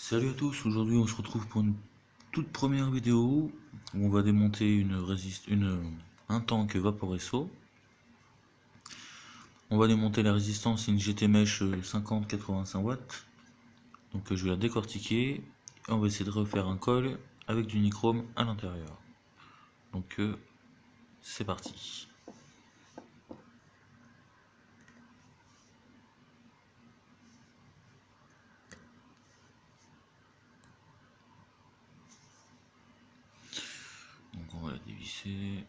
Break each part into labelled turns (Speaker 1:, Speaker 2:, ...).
Speaker 1: Salut à tous, aujourd'hui on se retrouve pour une toute première vidéo où on va démonter un tank Vaporesso. On va démonter la résistance, c'est une GT Mesh 50-85 watts. Donc je vais la décortiquer et on va essayer de refaire un col avec du nichrome à l'intérieur. Donc c'est parti. Donc on va la dévisser.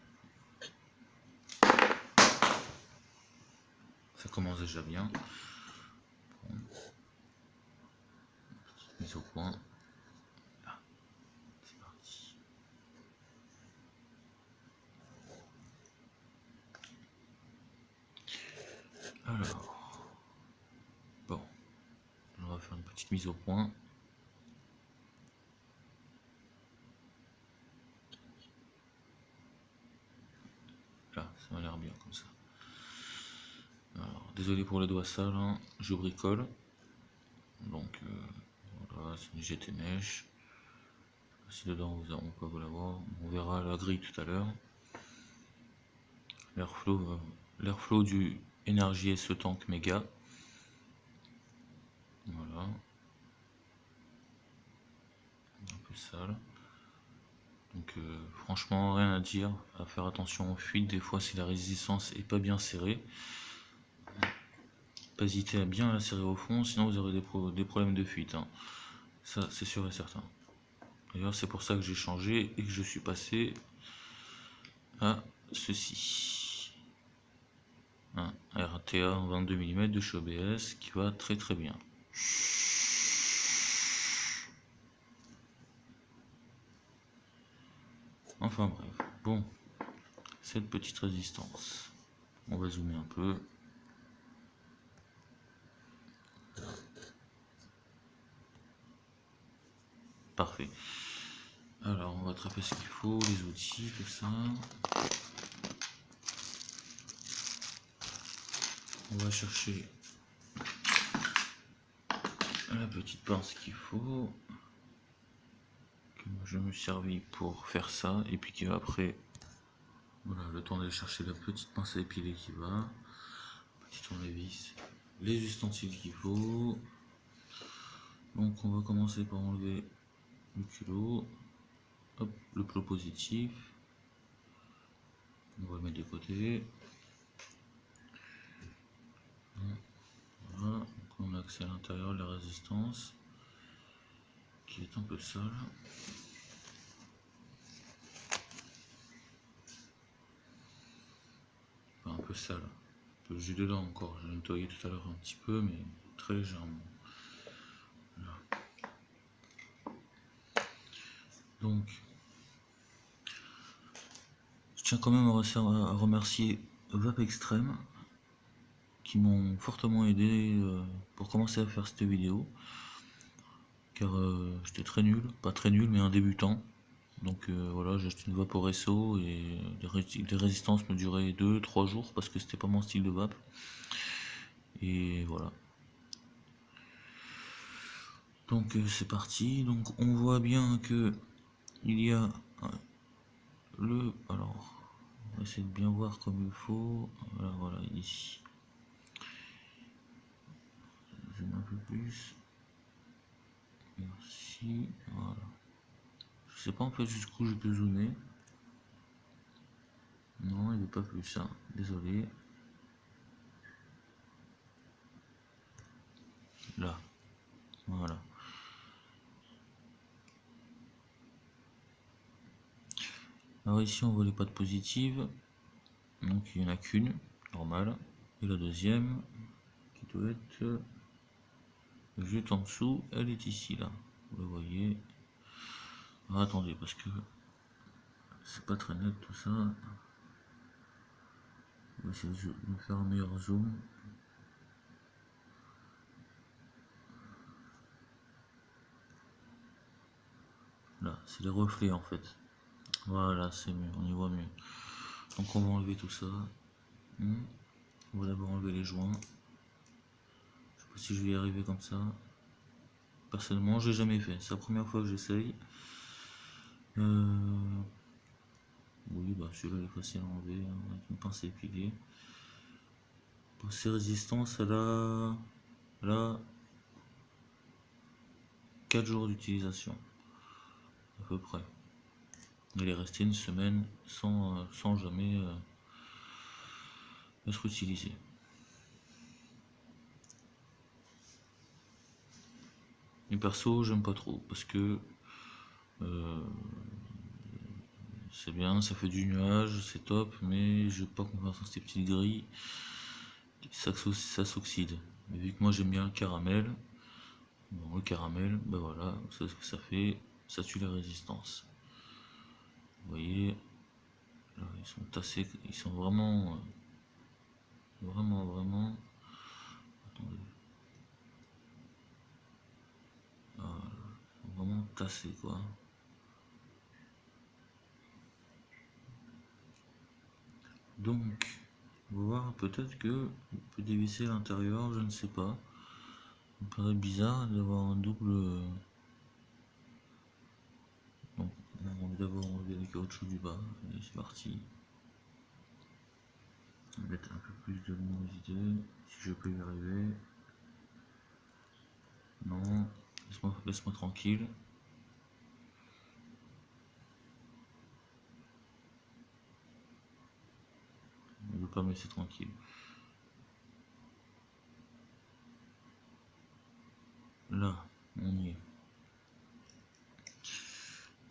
Speaker 1: Ça commence déjà bien. Bon. Mise au point. Là, c'est parti. Alors, bon, on va faire une petite mise au point. Là, ça m'a l'air bien comme ça. Alors, désolé pour les doigts sales, hein, je bricole. Donc voilà, c'est une GT Mesh. Si dedans on peut vous la voir, on verra la grille tout à l'heure. L'airflow du Energy SE Tank Mega. Voilà. Un peu sale. Donc franchement rien à dire, à faire attention aux fuites, des fois si la résistance est pas bien serrée. Pas hésiter à bien la serrer au fond, sinon vous aurez des problèmes de fuite, hein. Ça c'est sûr et certain. D'ailleurs c'est pour ça que j'ai changé et que je suis passé à ceci. Un RTA en 22 mm de chez OBS qui va très très bien. Enfin bref, bon, cette petite résistance, on va zoomer un peu. Parfait. Alors on va attraper ce qu'il faut, les outils, tout ça. On va chercher la petite pince qu'il faut, que moi je me servis pour faire ça, et puis qui va après, voilà, le temps d'aller chercher la petite pince à épiler qui va, petit tournevis, les ustensiles qu'il faut. Donc on va commencer par enlever le culot, hop, le plot positif, on va le mettre de côté. Voilà, donc on a accès à l'intérieur de la résistance qui est un peu sale. Enfin, un peu sale, un peu jus dedans encore, j'ai nettoyé tout à l'heure un petit peu mais très légèrement. Voilà. Donc je tiens quand même à remercier Vap Extreme qui m'ont fortement aidé pour commencer à faire cette vidéo, car j'étais très nul, pas très nul mais un débutant. Donc voilà, j'ai acheté une Vaporesso et les résistances me duraient 2-3 jours parce que c'était pas mon style de vape. Et voilà. Donc c'est parti. Donc on voit bien que il y a alors on va essayer de bien voir comme il faut. Voilà ici. Zoom un peu plus. Merci. Voilà. Je sais pas en fait jusqu'où je peux zoomer. Non, il n'est pas plus ça. Désolé. Là. Voilà. Alors ici on voit les pattes positives. Donc il n'y en a qu'une, normale. Et la deuxième, qui doit être juste en dessous, elle est ici là. Vous le voyez. Alors, attendez, parce que c'est pas très net tout ça. On va essayer de faire un meilleur zoom. Là, c'est les reflets en fait. Voilà, c'est mieux, on y voit mieux. Donc on va enlever tout ça. On va d'abord enlever les joints. Je sais pas si je vais y arriver comme ça. personnellement, j'ai jamais fait. C'est la première fois que j'essaye. Oui, bah celui-là est facile à enlever hein, avec une pince à épiler. Pour ces résistances, elle a 4 jours d'utilisation, à peu près. Elle est restée une semaine sans jamais être utilisée. Mais perso, j'aime pas trop parce que c'est bien, ça fait du nuage, c'est top, mais je n'ai pas confiance en ces petites grilles, ça s'oxyde. Mais vu que moi j'aime bien le caramel, bon, ben voilà, c'est ce que ça fait, ça tue la résistance. Vous voyez, là, ils sont tassés, ils sont vraiment, vraiment, attendez, vraiment tassés quoi. Donc, on va voir peut-être que on peut dévisser l'intérieur, je ne sais pas. Ça me paraît bizarre d'avoir un double. Donc, on va d'abord enlever les caoutchoucs du bas. Allez, c'est parti. On va mettre un peu plus de luminosité, si je peux y arriver. Non, laisse-moi tranquille. On ne veut pas me laisser tranquille. Là, on y est.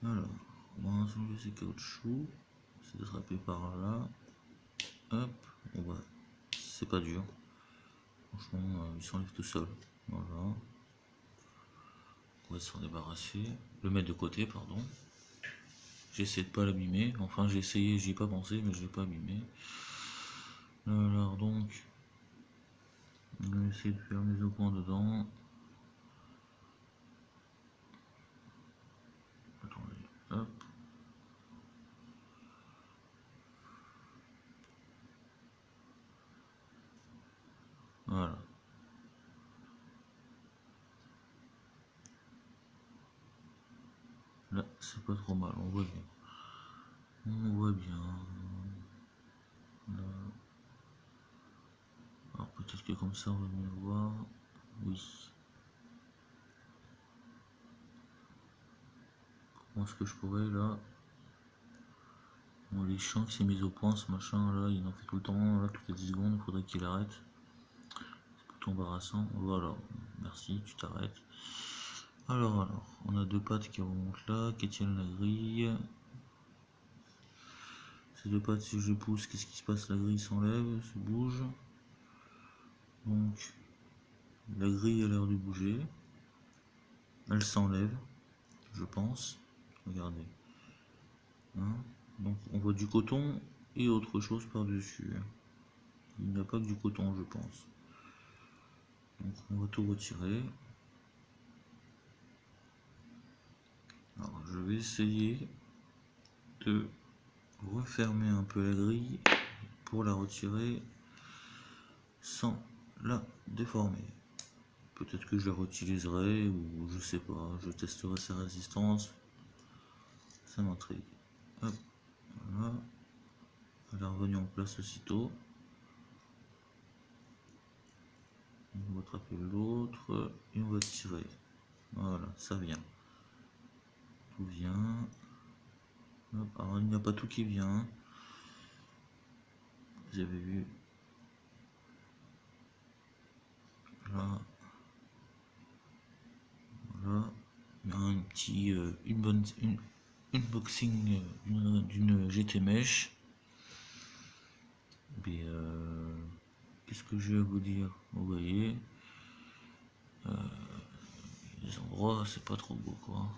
Speaker 1: Alors, on va enlever ces caoutchoucs. C'est attrapé par là. Hop, on va. C'est pas dur. Franchement, il s'enlève tout seul. Voilà. On va s'en débarrasser. Le mettre de côté, pardon. J'essaie de pas l'abîmer. Enfin, j'ai essayé, j'y ai pas pensé, mais je l'ai pas abîmé. Alors donc, on va essayer de faire mes points dedans. Attendez, hop. Voilà. Là, c'est pas trop mal, on voit bien. On voit bien. Là. Alors peut-être que comme ça on va mieux voir. Oui. Comment est-ce que je pourrais là. Bon, les champs qui s'est mis au point, ce machin là, il en fait tout le temps, là, toutes les 10 secondes, il faudrait qu'il arrête. C'est plutôt embarrassant. Voilà, merci, tu t'arrêtes. Alors, on a deux pattes qui remontent là, qui tiennent la grille. Ces deux pattes, si je pousse, qu'est-ce qui se passe? La grille s'enlève, se bouge. Donc, la grille a l'air de bouger. Elle s'enlève, je pense. Regardez. Hein, donc, on voit du coton et autre chose par-dessus. Il n'y a pas que du coton, je pense. Donc, on va tout retirer. Alors, je vais essayer de refermer un peu la grille pour la retirer sans la déformer. Peut-être que je la réutiliserai ou je sais pas, je testerai sa résistance. Ça m'intrigue. Hop, voilà. Elle est revenue en place aussitôt. On va attraper l'autre et on va tirer. Voilà, ça vient. Tout vient. Hop, alors il n'y a pas tout qui vient. Vous avez vu. Là. Voilà. Il y a un petit, unboxing d'une GT Mesh. Mais qu'est-ce que je vais vous dire? Vous voyez, les endroits, c'est pas trop beau quoi.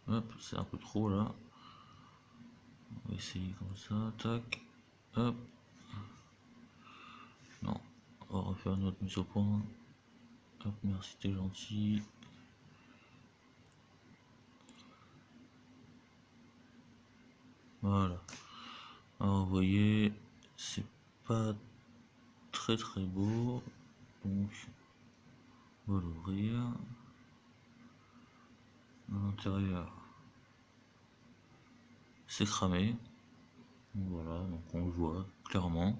Speaker 1: Hop, c'est un peu trop là. On va essayer comme ça, tac. Hop. Non, on va refaire notre mise au point. Hop, merci, t'es gentil. Voilà. Alors vous voyez, c'est pas très très beau. Donc on va l'ouvrir. À l'intérieur c'est cramé. Donc voilà, donc on le voit clairement.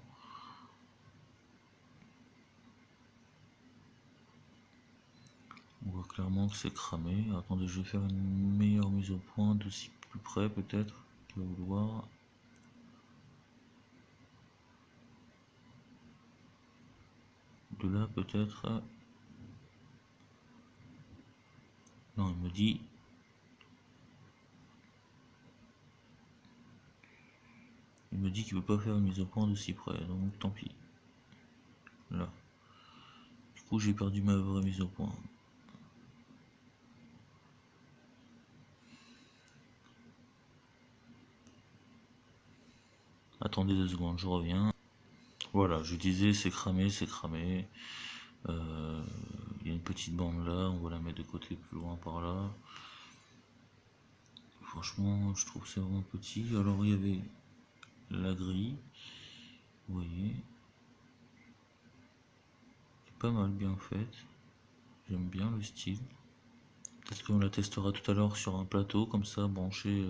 Speaker 1: On voit clairement que c'est cramé. Attendez, je vais faire une meilleure mise au point d'aussi plus près peut-être. Tu vas vouloir. De là peut-être. Non, il me dit. Il me dit qu'il veut pas faire une mise au point d'aussi près, donc tant pis. Là. Du coup j'ai perdu ma vraie mise au point. Attendez 2 secondes, je reviens. Voilà, je disais c'est cramé, c'est cramé. Il y a une petite bande là, on va la mettre de côté plus loin par là. Franchement, je trouve que c'est vraiment petit. Alors il y avait la grille, vous voyez, c'est pas mal bien faite. J'aime bien le style. Peut-être qu'on la testera tout à l'heure sur un plateau comme ça, branché,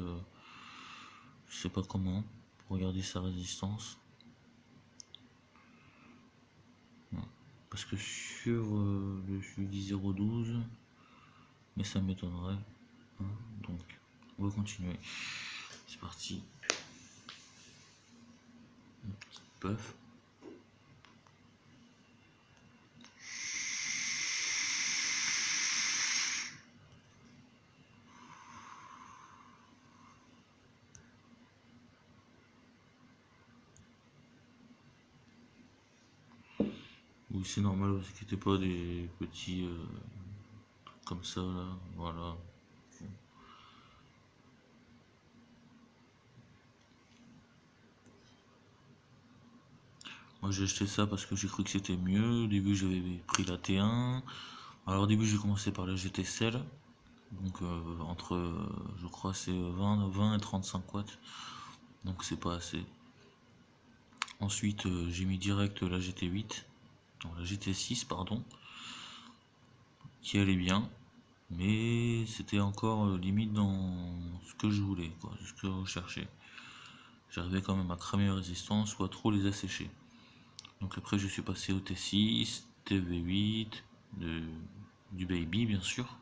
Speaker 1: je sais pas comment, pour regarder sa résistance. Parce que sur le Judy 012, mais ça m'étonnerait. Hein, donc on va continuer. C'est parti. Une petite puff. Oui, c'est normal, vous inquiétez pas, des petits trucs comme ça là, voilà. Moi j'ai acheté ça parce que j'ai cru que c'était mieux. Au début j'avais pris la T1. Alors au début j'ai commencé par la GT-Cell. Donc entre, je crois c'est 20 et 35 watts. Donc c'est pas assez. Ensuite j'ai mis direct la GT8. Non, la GT6 pardon. Qui allait bien. Mais c'était encore limite dans ce que je voulais, quoi, ce que je recherchais. J'arrivais quand même à cramer mes résistances ou à trop les assécher. Donc après je suis passé au T6, TV8, du Baby bien sûr,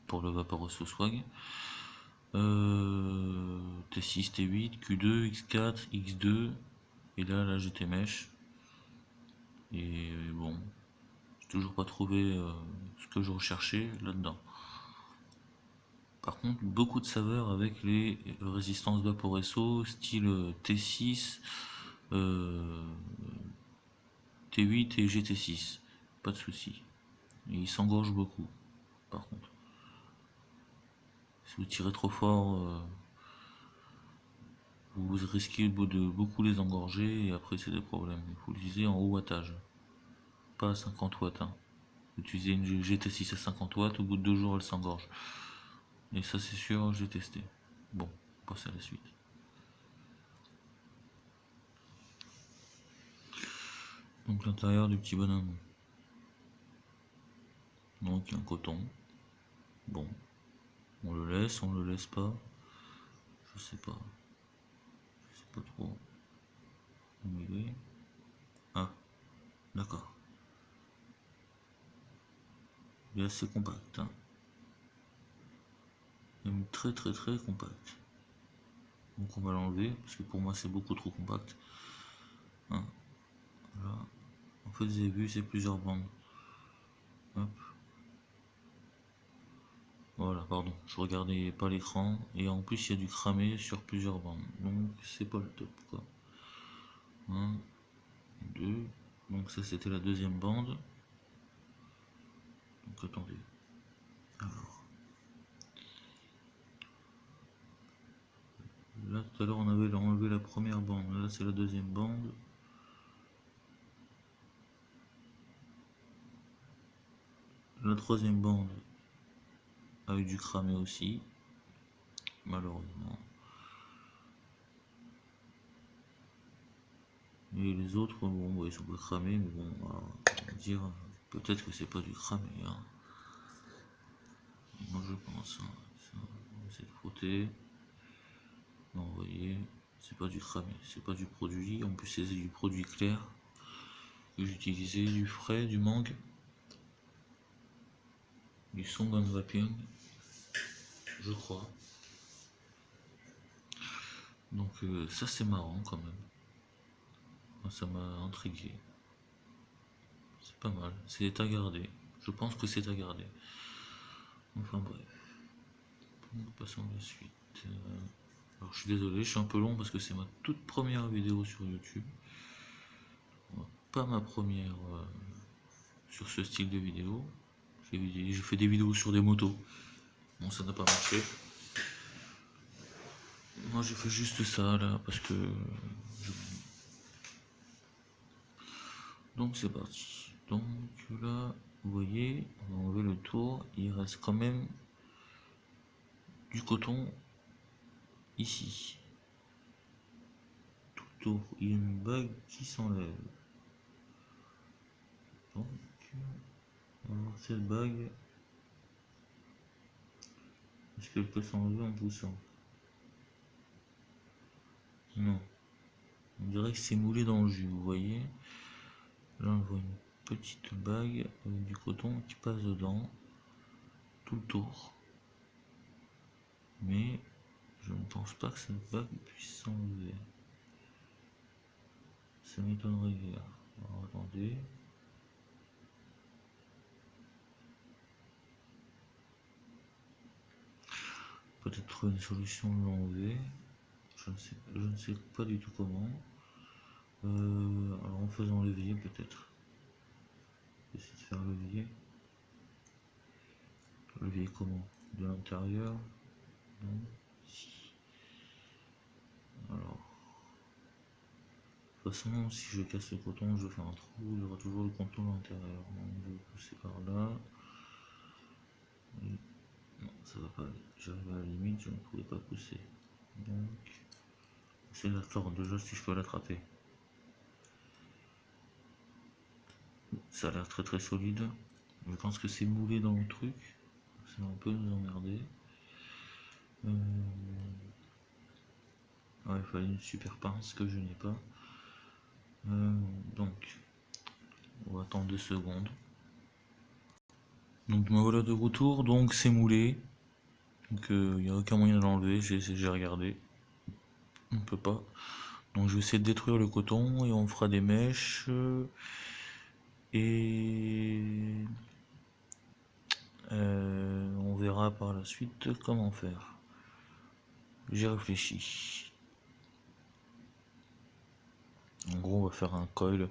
Speaker 1: pour le Vaporous Swag. T6, T8, Q2, X4, X2, et là la GT Mesh. Et bon, j'ai toujours pas trouvé ce que je recherchais là-dedans. Par contre, beaucoup de saveurs avec les résistances Vaporesso, style T6, T8 et GT6. Pas de souci. Et il s'engorge beaucoup, par contre. Si vous tirez trop fort, vous risquez de beaucoup les engorger et après c'est des problèmes. Il faut l'utiliser en haut wattage, pas à 50 watts. Hein. Utiliser une GT6 à 50 watts, au bout de 2 jours elle s'engorge. Et ça c'est sûr, j'ai testé. Bon, on passe à la suite. Donc l'intérieur du petit bonhomme. Donc il y a un coton. Bon, on le laisse pas. Je sais pas. Je sais pas trop. Où il est. Ah, d'accord. Il est assez compact. Hein. Même très très très compact. Donc on va l'enlever parce que pour moi c'est beaucoup trop compact. Hein. Voilà. En fait vous avez vu c'est plusieurs bandes. Hop. Voilà, pardon, je regardais pas l'écran et en plus il y a du cramé sur plusieurs bandes. Donc c'est pas le top quoi. 1, 2, donc ça c'était la deuxième bande. Donc attendez. Alors. Là tout à l'heure on avait enlevé la première bande, là c'est la deuxième bande. La troisième bande a eu du cramé aussi, malheureusement. Et les autres, bon, bah, ils sont pas cramés, mais bon, on va dire, peut-être que c'est pas du cramé, hein. Moi je pense, hein. Ça, on va essayer de frotter. Non, vous voyez, c'est pas du cramé, c'est pas du produit, en plus c'est du produit clair que j'utilisais, du frais, du mangue, du Song Vaping, je crois. Donc ça c'est marrant quand même. Ça m'a intrigué. C'est pas mal. C'est à garder. Je pense que c'est à garder. Enfin bref. Passons à la suite. Alors je suis désolé, je suis un peu long parce que c'est ma toute première vidéo sur YouTube. Pas ma première sur ce style de vidéo. J'ai fait des vidéos sur des motos. Bon, ça n'a pas marché. Moi j'ai fait juste ça là parce que donc c'est parti. Donc là vous voyez, on va enlever le tour, il reste quand même du coton ici. Tout le tour, il y a une bague qui s'enlève. Donc alors cette bague, est-ce qu'elle peut s'enlever en poussant? Non. On dirait que c'est moulé dans le jus, vous voyez. Là on voit une petite bague avec du coton qui passe dedans tout le tour. Mais je ne pense pas que cette bague puisse s'enlever. Ça m'étonnerait bien. Alors attendez. Peut-être trouver une solution de l'enlever. Je ne sais pas du tout comment. Alors en faisant levier peut-être. Essayer de faire levier. Levier comment? De l'intérieur? Non. Si. Alors. De toute façon, si je casse le coton, je fais un trou, il y aura toujours le coton à l'intérieur. Donc je vais pousser par là. Et non, ça va pas aller. J'arrive à la limite, je ne pouvais pas pousser. Donc, c'est la sorte déjà si je peux l'attraper. Ça a l'air très très solide. Je pense que c'est moulé dans le truc. Ça va un peu nous emmerder. Ouais, il fallait une super pince que je n'ai pas. Donc, on va attendre 2 secondes. Donc me voilà de retour, donc c'est moulé. Donc il n'y a aucun moyen de l'enlever, j'ai regardé. On peut pas. Donc je vais essayer de détruire le coton et on fera des mèches. Et on verra par la suite comment faire. J'ai réfléchi. En gros, on va faire un coil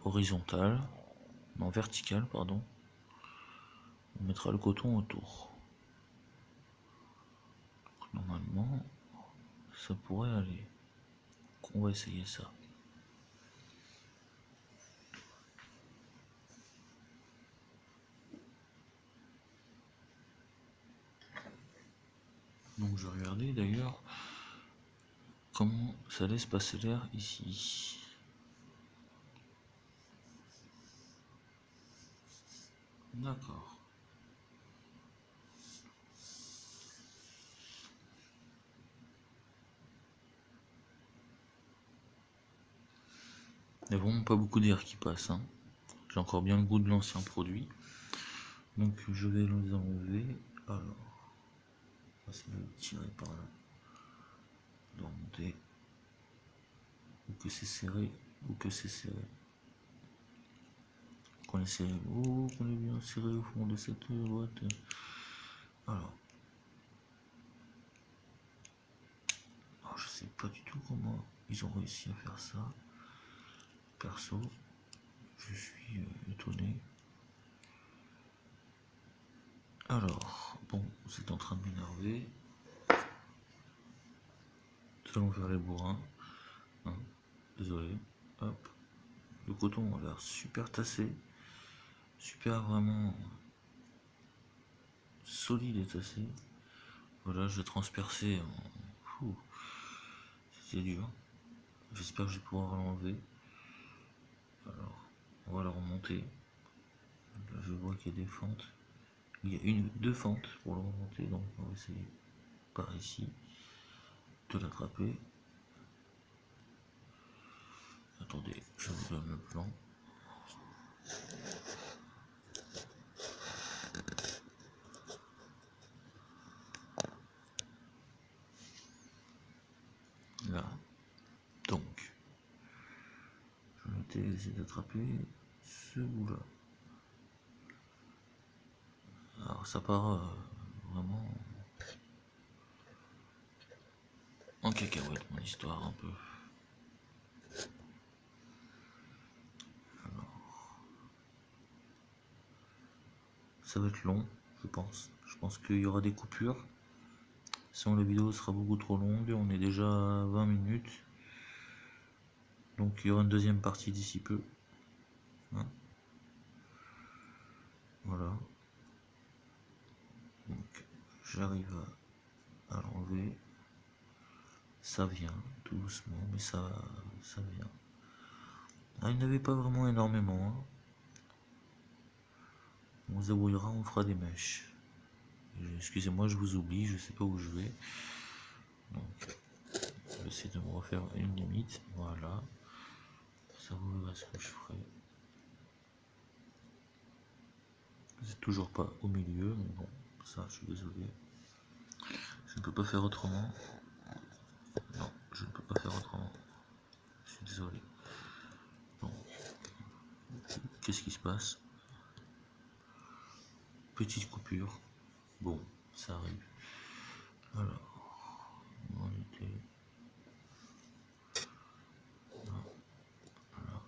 Speaker 1: horizontal, non vertical, pardon. On mettra le coton autour. Donc, normalement, ça pourrait aller. Donc, on va essayer ça. Donc je vais regarder d'ailleurs comment ça laisse passer l'air ici. D'accord. Il n'y a vraiment pas beaucoup d'air qui passe, hein. J'ai encore bien le goût de l'ancien produit. Donc je vais les enlever. Alors, on va essayer de le tirer par là. Remonter. Ou que c'est serré, ou que c'est serré. Qu'on est serré. Oh, qu'on est bien serré au fond de cette boîte. Alors. Alors, je sais pas du tout comment ils ont réussi à faire ça. Perso, je suis étonné. Alors, bon, c'est en train de m'énerver. Nous allons faire les bourrins. Hein, désolé. Hop. Le coton a l'air super tassé. Super vraiment solide et tassé. Voilà, je vais transpercer. C'était dur. J'espère que je vais pouvoir l'enlever. Alors, on va la remonter. Là, je vois qu'il y a des fentes. Il y a deux fentes pour le remonter, donc on va essayer par ici de l'attraper. Attendez, je vous donne le plan. Là, donc, je vais essayer d'attraper ce bout là. Alors ça part vraiment en cacahuète mon histoire un peu. Alors, ça va être long, je pense. Je pense qu'il y aura des coupures. Sinon la vidéo sera beaucoup trop longue, on est déjà à 20 minutes. Donc il y aura une deuxième partie d'ici peu. Hein, voilà. Donc j'arrive à l'enlever. Ça vient, tout doucement, mais ça vient. Ah, il n'y avait pas vraiment énormément. Hein. On se débrouillera, on fera des mèches. Excusez-moi, je vous oublie, je sais pas où je vais. Donc, je vais essayer de me refaire une limite. Voilà. Ça vous verra ce que je ferai. C'est toujours pas au milieu, mais bon, ça, je suis désolé. Je ne peux pas faire autrement. Non, je ne peux pas faire autrement. Je suis désolé. Bon. Qu'est-ce qui se passe? Petite coupure. Bon, ça arrive. Alors, on était là, là,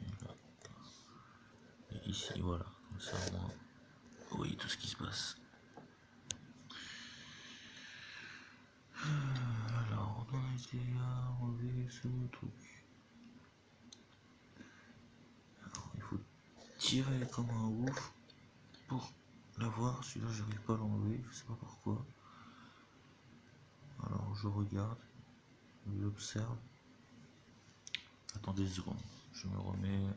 Speaker 1: et là. Et ici, voilà. Comme ça, au moins, vous voyez tout ce qui se passe. Alors, on a été à enlever ce truc. Alors, il faut tirer comme un ouf pour l'avoir. Celui-là, j'arrive pas à l'enlever, je sais pas pourquoi. Alors, je regarde, j'observe. Attendez 2 secondes, je me remets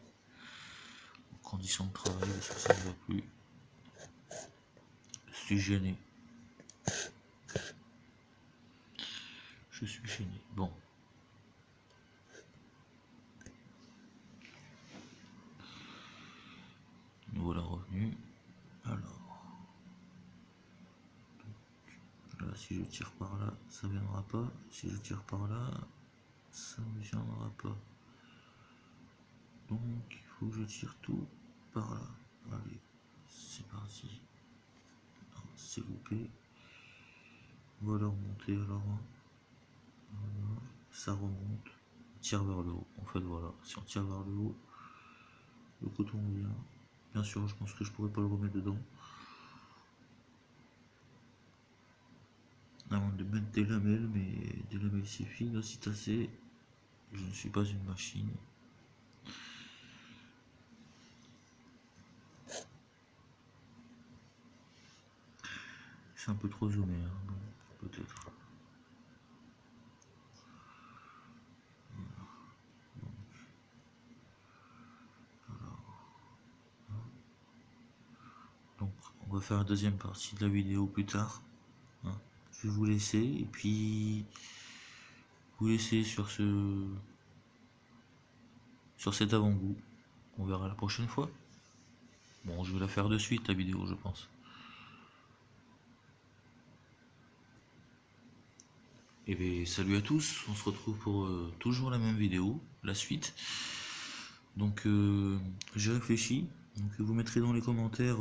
Speaker 1: en condition de travail parce que ça ne va plus. Je suis gêné. Je suis gêné. Bon. Nous voilà revenus. Alors. Là, si je tire par là, ça ne viendra pas. Si je tire par là, ça ne viendra pas. Donc, il faut que je tire tout par là. Allez, c'est parti. C'est loupé. On va le remonter alors. Voilà. Ça remonte. On tire vers le haut. En fait, voilà. Si on tire vers le haut, le coton vient. Bien sûr, je pense que je pourrais pas le remettre dedans. Avant de mettre des lamelles, mais des lamelles c'est fine, aussi tassé. Je ne suis pas une machine. C'est un peu trop zoomé, hein, peut-être. Donc, on va faire la deuxième partie de la vidéo plus tard. Hein. Je vais vous laisser et puis vous laisser sur cet avant-goût. On verra la prochaine fois. Bon, je vais la faire de suite la vidéo, je pense. Et bien, salut à tous. On se retrouve pour toujours la même vidéo, la suite. Donc, j'ai réfléchi. Donc, vous mettrez dans les commentaires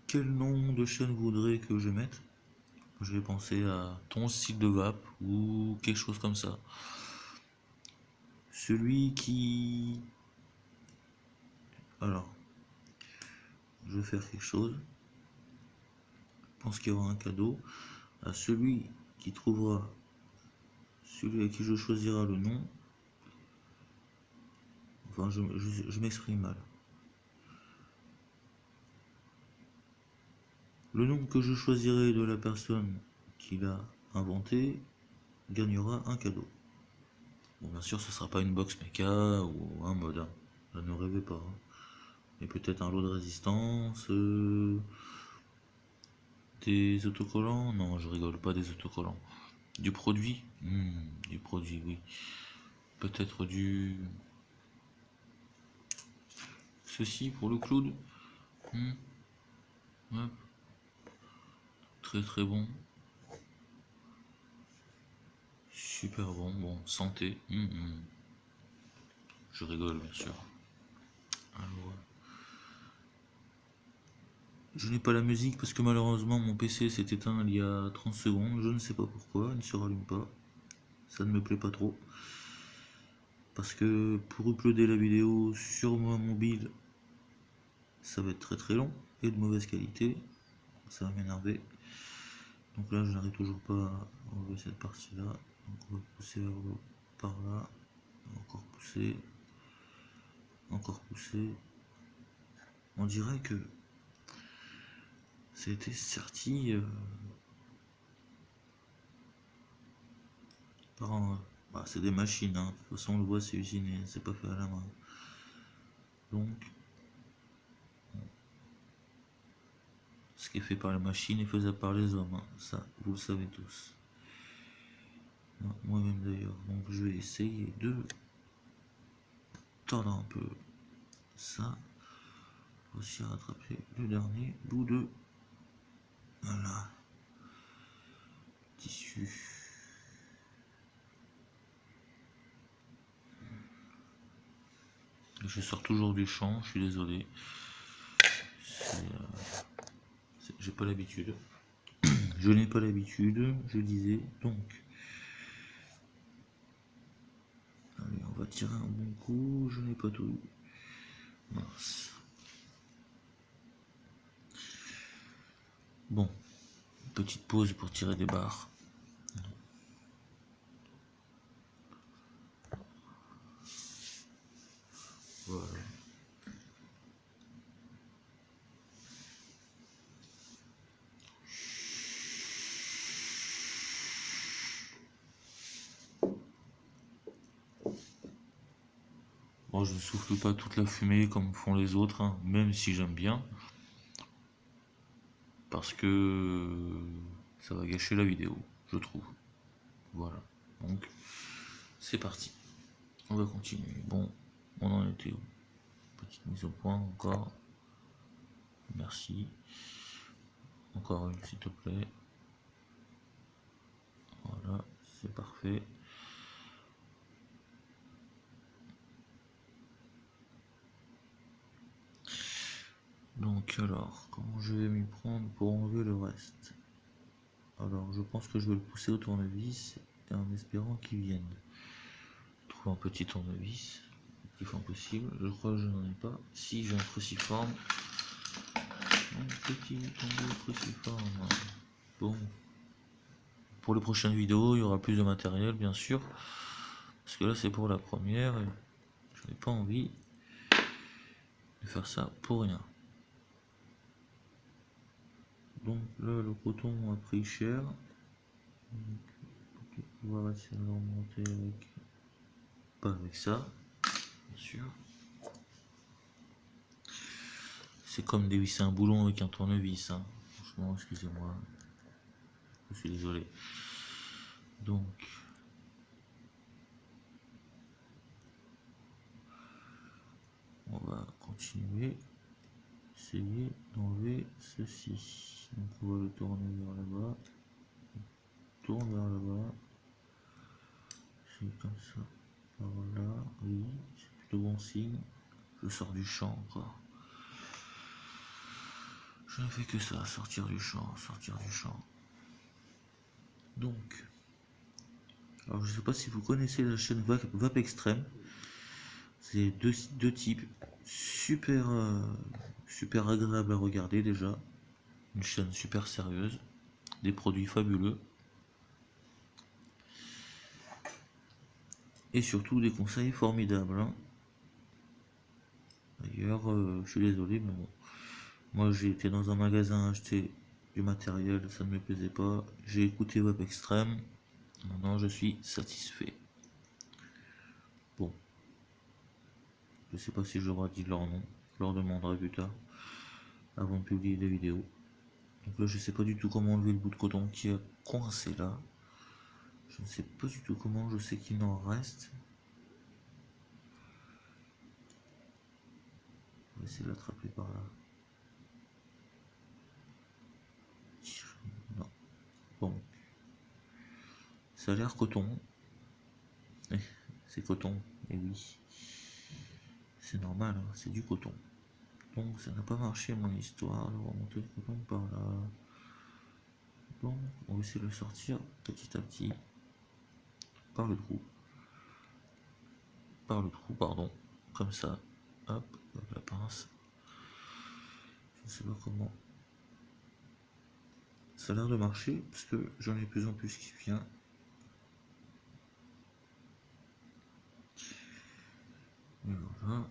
Speaker 1: quel nom de chaîne vous voudrez que je mette. Je vais penser à ton style de vape ou quelque chose comme ça. Celui qui... Alors, je vais faire quelque chose. Je pense qu'il y aura un cadeau. À celui qui trouvera, celui à qui je choisirai le nom. Enfin, je m'exprime mal. Le nom que je choisirai de la personne qui l'a inventé gagnera un cadeau. Bon, bien sûr, ce sera pas une box mecha ou un mode, hein. Là, ne rêvez pas, hein. Mais peut-être un lot de résistance, des autocollants. Non, je rigole, pas des autocollants. Du produit. Du produit, oui. Peut-être du... Ceci pour le cloud. Ouais. Très très bon. Super bon. Bon, santé. Je rigole, bien sûr. Alors, je n'ai pas la musique parce que malheureusement mon PC s'est éteint il y a 30 secondes. Je ne sais pas pourquoi, il ne se rallume pas. Ça ne me plaît pas trop. Parce que pour uploader la vidéo sur mon mobile, ça va être très très long et de mauvaise qualité. Ça va m'énerver. Donc là, je n'arrive toujours pas à enlever cette partie-là. Donc on va pousser par là. Encore pousser. Encore pousser. On dirait que c'était sorti par un... Bah, c'est des machines, hein. De toute façon, on le voit, c'est usiné, c'est pas fait à la main. Donc, ce qui est fait par la machine est faisable par les hommes, hein. Ça, vous le savez tous. Moi-même d'ailleurs. Donc, je vais essayer de tordre un peu ça. Aussi rattraper le dernier bout de... Voilà. Tissu. Je sors toujours du champ, je suis désolé. J'ai pas l'habitude. Je n'ai pas l'habitude, je disais. Donc, allez, on va tirer un bon coup. Je n'ai pas tout eu. Mince. Bon, petite pause pour tirer des barres. Voilà. Bon, je ne souffle pas toute la fumée comme font les autres, hein, même si j'aime bien. Parce que ça va gâcher la vidéo, je trouve. Voilà. Donc, c'est parti. On va continuer. Bon, on en était où? Petite mise au point encore. Merci. Encore une, s'il te plaît. Voilà, c'est parfait. Donc alors, comment je vais m'y prendre pour enlever le reste? Alors, je pense que je vais le pousser au tournevis et en espérant qu'il vienne. Trouve un petit tournevis, le plus fin possible. Je crois que je n'en ai pas. Si, j'ai un cruciforme. Un petit tournevis cruciforme. Bon. Pour les prochaines vidéos, il y aura plus de matériel, bien sûr. Parce que là, c'est pour la première. Et je n'ai pas envie de faire ça pour rien. Donc là, le coton a pris cher. On va essayer de le remonter avec... Pas avec ça, bien sûr. C'est comme dévisser un boulon avec un tournevis, hein. Franchement, excusez-moi. Je suis désolé. Donc... on va continuer. Essayer d'enlever ceci. Donc on va le tourner vers là-bas. Tourne vers là-bas. C'est comme ça. Par là. Oui, c'est plutôt bon signe. Je sors du champ encore. Je ne fais que ça, sortir du champ, sortir du champ. Donc, alors je ne sais pas si vous connaissez la chaîne Vape Extreme. C'est deux types super, super agréables à regarder déjà. Une chaîne super sérieuse, des produits fabuleux. Et surtout des conseils formidables, hein. D'ailleurs, je suis désolé, mais bon. Moi j'ai été dans un magasin acheter du matériel, ça ne me plaisait pas. J'ai écouté Vape Extreme. Maintenant je suis satisfait. Bon, je sais pas si j'aurai dit leur nom, je leur demanderai plus tard, avant de publier des vidéos. Donc là je sais pas du tout comment enlever le bout de coton qui est coincé là. Je ne sais pas du tout comment, je sais qu'il en reste. On va essayer de l'attraper par là. Non. Bon. Ça a l'air coton. C'est coton, et oui. C'est normal, hein, c'est du coton. Donc ça n'a pas marché mon histoire de remonter le coton par là. Donc on va essayer de le sortir petit à petit. Par le trou. Par le trou, pardon. Comme ça. Hop, avec la pince. Je ne sais pas comment. Ça a l'air de marcher, parce que j'en ai de plus en plus qui vient. Et voilà.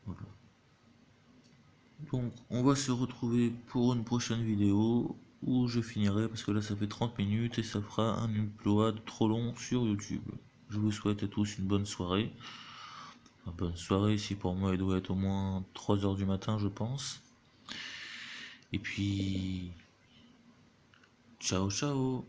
Speaker 1: Voilà. Donc on va se retrouver pour une prochaine vidéo où je finirai, parce que là ça fait 30 minutes et ça fera un upload trop long sur YouTube. Je vous souhaite à tous une bonne soirée. Une bonne soirée, si pour moi il doit être au moins 3 h du matin je pense. Et puis ciao ciao.